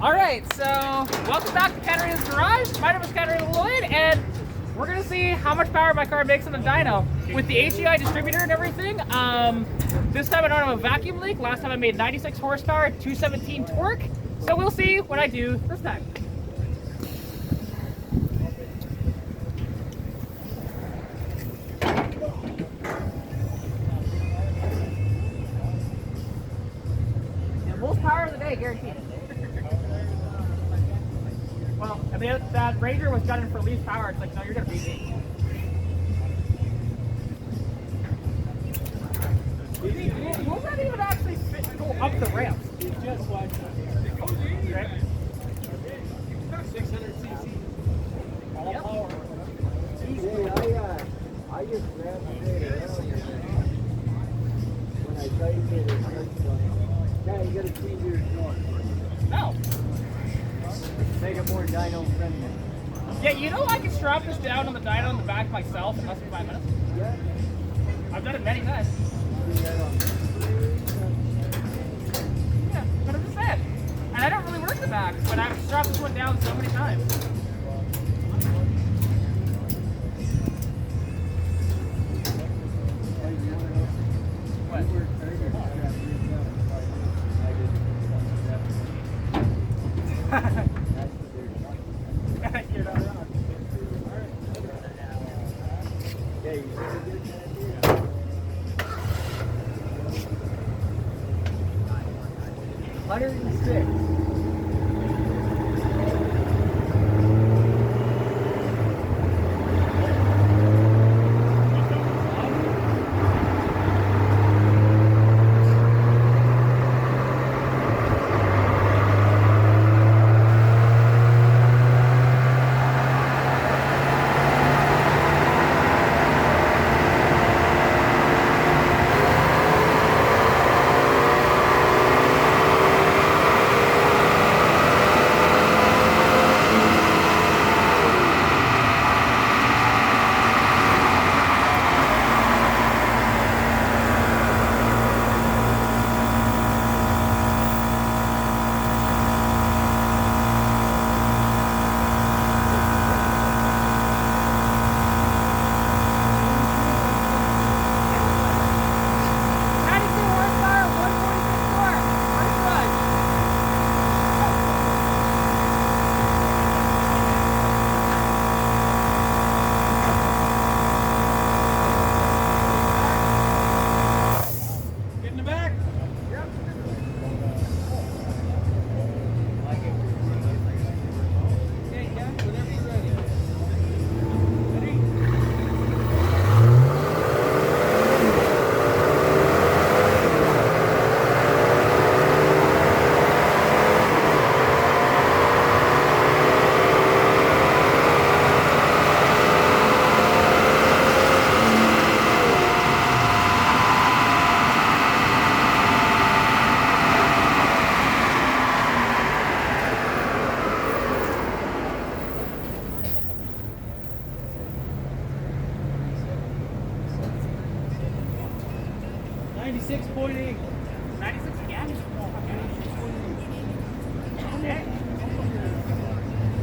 Alright, so welcome back to Katarina's Garage. My name is Katarina Lloyd, and we're going to see how much power my car makes on the dyno. With the HEI distributor and everything, this time I don't have a vacuum leak. Last time I made 96 horsepower, 217 torque. So we'll see what I do this time. And most power of the day, guaranteed. Well, if that Ranger was gunning for least power, it's like, no, you're going to beat me. Will that even actually fit, go up the ramps? Just watch that. 600cc. All power. I just grabbed the data earlier when I tried to get it. Yeah, you got to change your door. No. Make it more dyno friendly. Yeah, you know I can strap this down on the dyno in the back myself in less than 5 minutes. Yeah. I've done it many times. Yeah, 100%. And I don't really work the back, but I've strapped this one down so many times. What? You're not wrong. 106.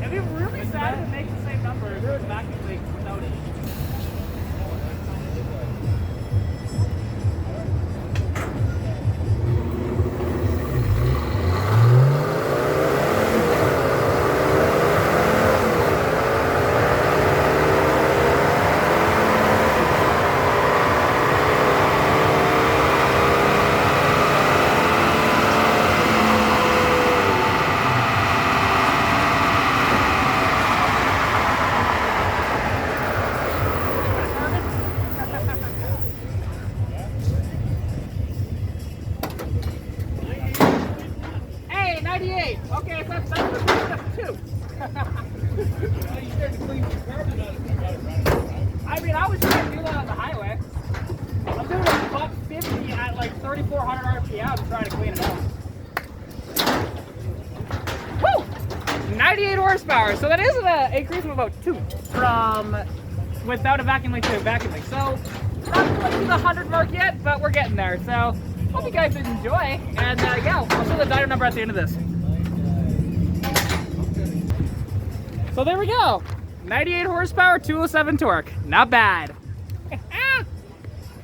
It'd be really sad if it makes the same number. There was vacuum leak without it. Okay, so that's step 2. I mean, I was trying to do that on the highway. I'm doing a buck 50 at like 3,400 RPM to try to clean it out. Woo! 98 horsepower. So that is an increase of about 2 from without a vacuum leak to a vacuum leak. So not quite to the 100 mark yet, but we're getting there. So hope you guys did enjoy. And yeah, I'll show the dyno number at the end of this. So there we go. 98 horsepower, 207 torque. Not bad.